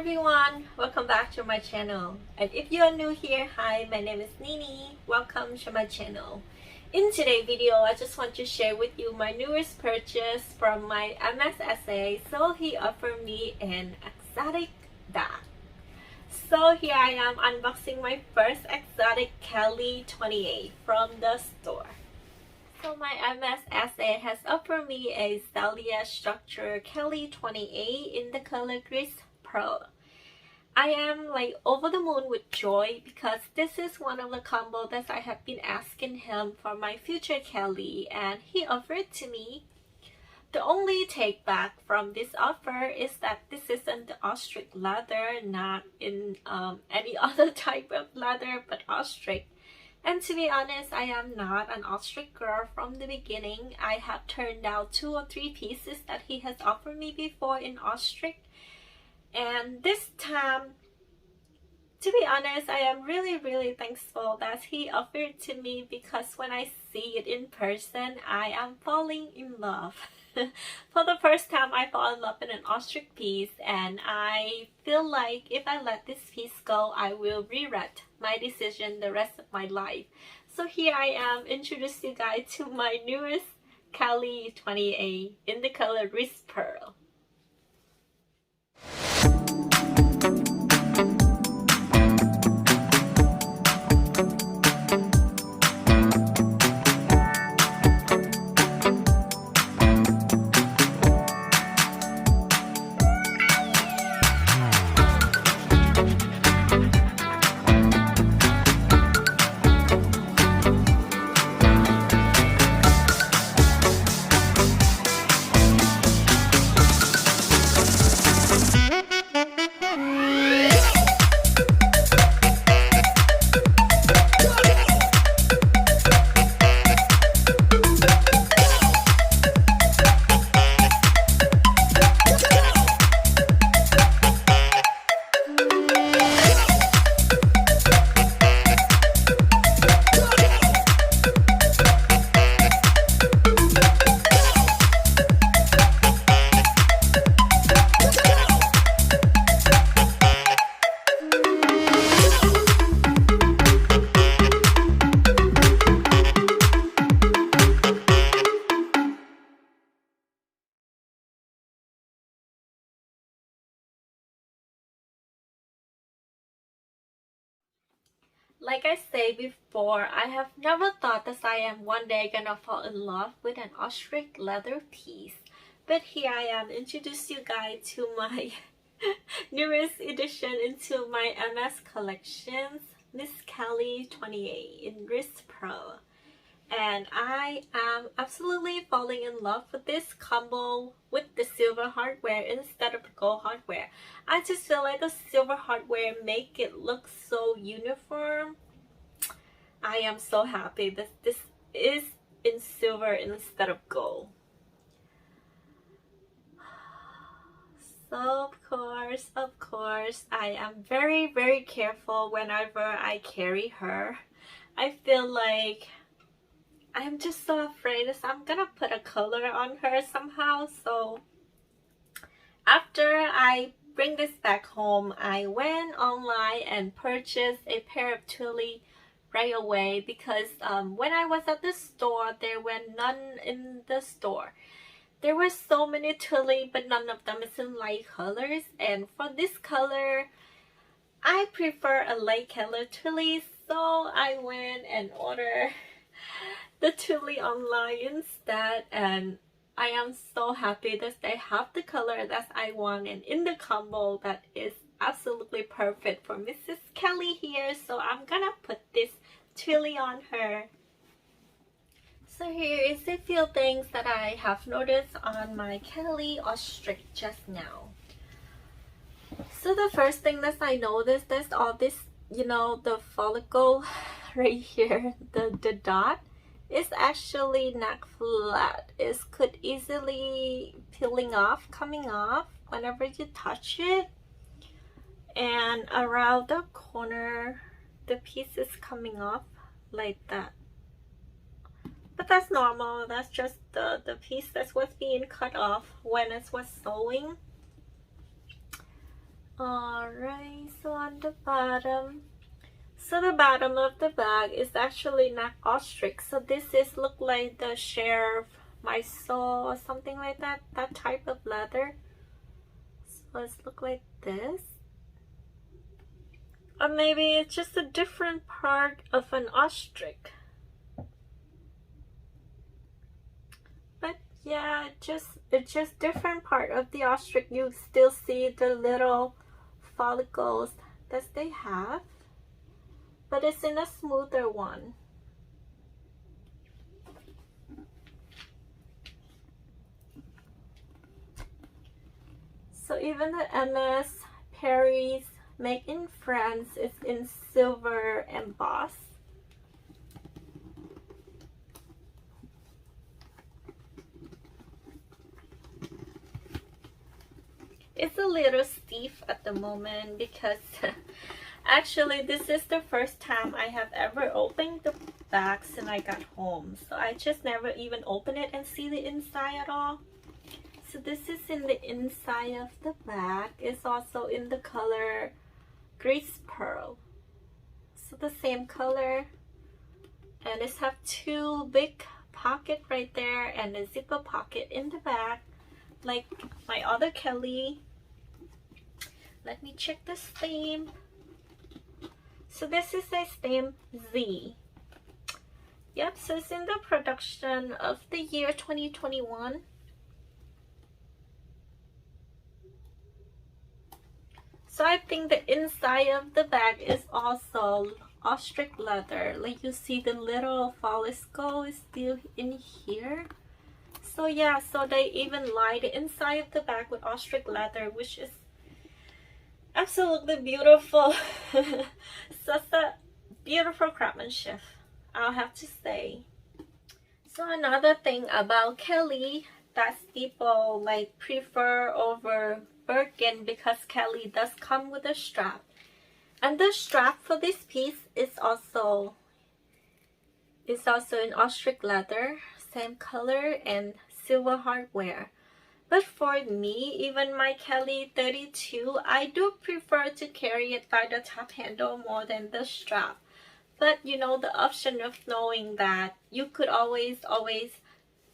everyone, welcome back to my channel. And if you are new here, hi, my name is Nini. Welcome to my channel. In today's video, I just want to share with you my newest purchase from my Hermes essay. So he offered me an exotic bag. So here I am unboxing my first exotic Kelly 28 from the store. So my Hermes essay has offered me a Thalia structure Kelly 28 in the color Gris Pearle. I am like over the moon with joy because this is one of the combos that I have been asking him for my future Kelly, and he offered to me. The only take back from this offer is that this is in the ostrich leather, not in any other type of leather but ostrich. And to be honest, I am not an ostrich girl from the beginning. I have turned out 2 or 3 pieces that he has offered me before in ostrich. And this time, to be honest, I am really thankful that he offered to me, because when I see it in person, I am falling in love. For the first time, I fall in love in an ostrich piece, and I feel like if I let this piece go, I will regret my decision the rest of my life. So here I am, introduce you guys to my newest Kelly 28 in the color Gris Pearle. Like I said before, I have never thought that I am one day gonna fall in love with an ostrich leather piece. But here I am, introduce you guys to my newest addition into my Hermes collections, Miss Kelly 28 in Gris Pearle. And I am absolutely falling in love with this combo with the silver hardware instead of the gold hardware. I just feel like the silver hardware make it look so uniform. I am so happy that this is in silver instead of gold. So of course, I am very careful whenever I carry her. I feel like I'm just so afraid that I'm gonna put a color on her somehow. So after I bring this back home, I went online and purchased a pair of tulle right away, because when I was at the store, there were none in the store. There were so many tulle, but none of them is in light colors. And for this color, I prefer a light color tulle, so I went and ordered the tulle online instead, and I am so happy that they have the color that I want and in the combo that is absolutely perfect for Mrs. Kelly here. So I'm gonna put this tulle on her. So here is a few things that I have noticed on my Kelly ostrich just now. So the first thing that I noticed is all this, you know, the follicle right here, the dot is actually not flat. It could easily coming off whenever you touch it. And around the corner, the piece is coming off like that. But that's normal. That's just the piece that was being cut off when it was sewing. Alright, so on the bottom, so the bottom of the bag is actually not ostrich. So this is look like the share of my soul or something like that, that type of leather. So it's look like this. Or maybe it's just a different part of an ostrich. But yeah, it's just different part of the ostrich. You still see the little follicles that they have, but it's in a smoother one. So even the Hermes Paris made in France is in silver embossed. It's a little stiff at the moment because actually this is the first time I have ever opened the bag since I got home. So I just never even open it and see the inside at all. So this is in the inside of the bag. It's also in the color Gris Pearle. So the same color. And it have two big pocket right there and a zipper pocket in the back, like my other Kelly. Let me check the stamp. So this is a stamp Z. Yep, so it's in the production of the year 2021. So I think the inside of the bag is also ostrich leather. Like you see the little follicle is still in here. So yeah, so they even line the inside of the bag with ostrich leather, which is absolutely beautiful. Such a beautiful craftsmanship, I'll have to say. So another thing about Kelly that people like prefer over Birkin, because Kelly does come with a strap, and the strap for this piece is also in ostrich leather, same color and silver hardware. But for me, even my Kelly 32, I do prefer to carry it by the top handle more than the strap. But you know, the option of knowing that you could always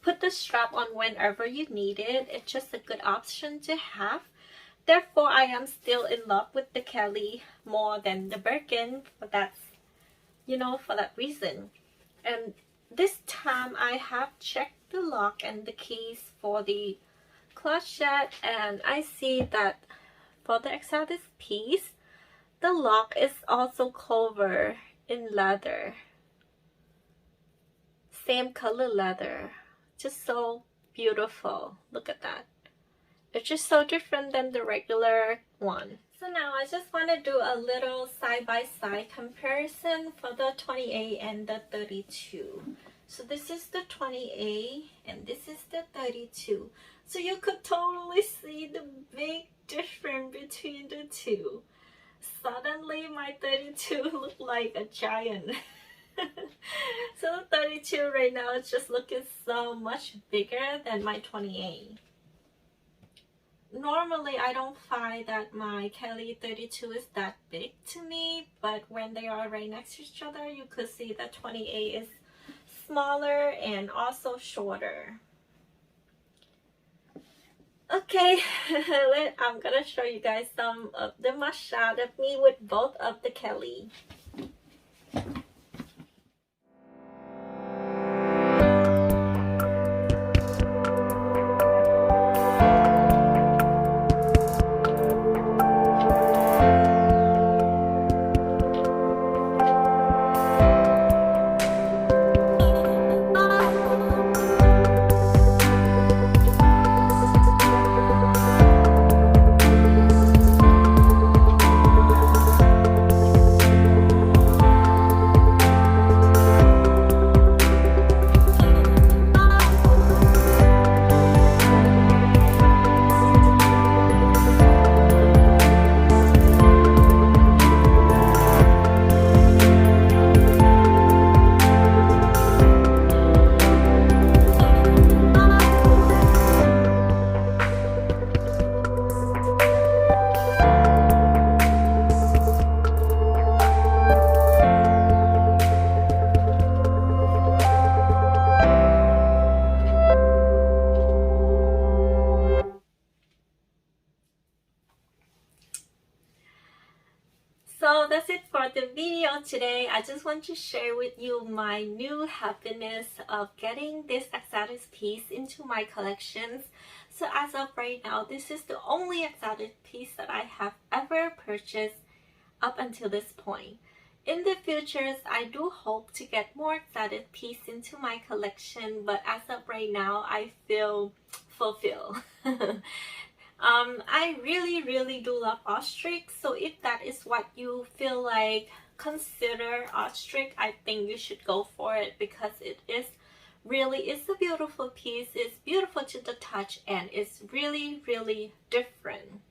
put the strap on whenever you need it, it's just a good option to have. Therefore, I am still in love with the Kelly more than the Birkin, but that's, you know, for that reason. And this time I have checked the lock and the keys for the clochette, and I see that for the exact piece, the lock is also covered in leather, same color leather. Just so beautiful. Look at that. It's just so different than the regular one. So now I just want to do a little side-by-side comparison for the 28 and the 32. So this is the 28 and this is the 32. So you could totally see the big difference between the two. Suddenly my 32 looked like a giant. So the 32 right now is just looking so much bigger than my 28. Normally I don't find that my Kelly 32 is that big to me, but when they are right next to each other, you could see that 28 is smaller and also shorter. Okay, I'm gonna show you guys some of the shot of me with both of the Kelly. that's it for the video today. I just want to share with you my new happiness of getting this exotic piece into my collections. So as of right now, this is the only exotic piece that I have ever purchased up until this point. In the futures, I do hope to get more exotic piece into my collection, but as of right now, I feel fulfilled. I really do love ostrich, so if that is what you feel like consider ostrich, I think you should go for it because it's a beautiful piece. It's beautiful to the touch and it's really different.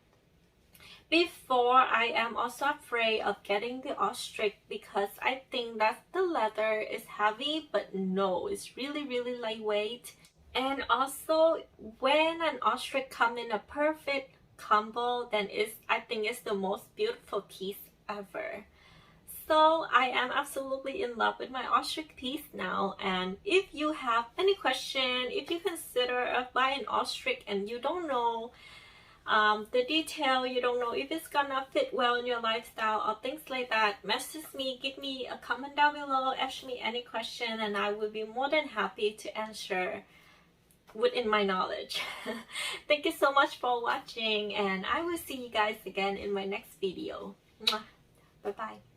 Before, I am also afraid of getting the ostrich because I think that the leather is heavy, but no, it's really lightweight. And also, when an ostrich comes in a perfect combo, then I think it's the most beautiful piece ever. So I am absolutely in love with my ostrich piece now. And if you have any question, if you consider buying ostrich and you don't know the detail, you don't know if it's gonna fit well in your lifestyle or things like that, message me, give me a comment down below, ask me any question, and I will be more than happy to answer within my knowledge. Thank you so much for watching, and I will see you guys again in my next video. Bye bye.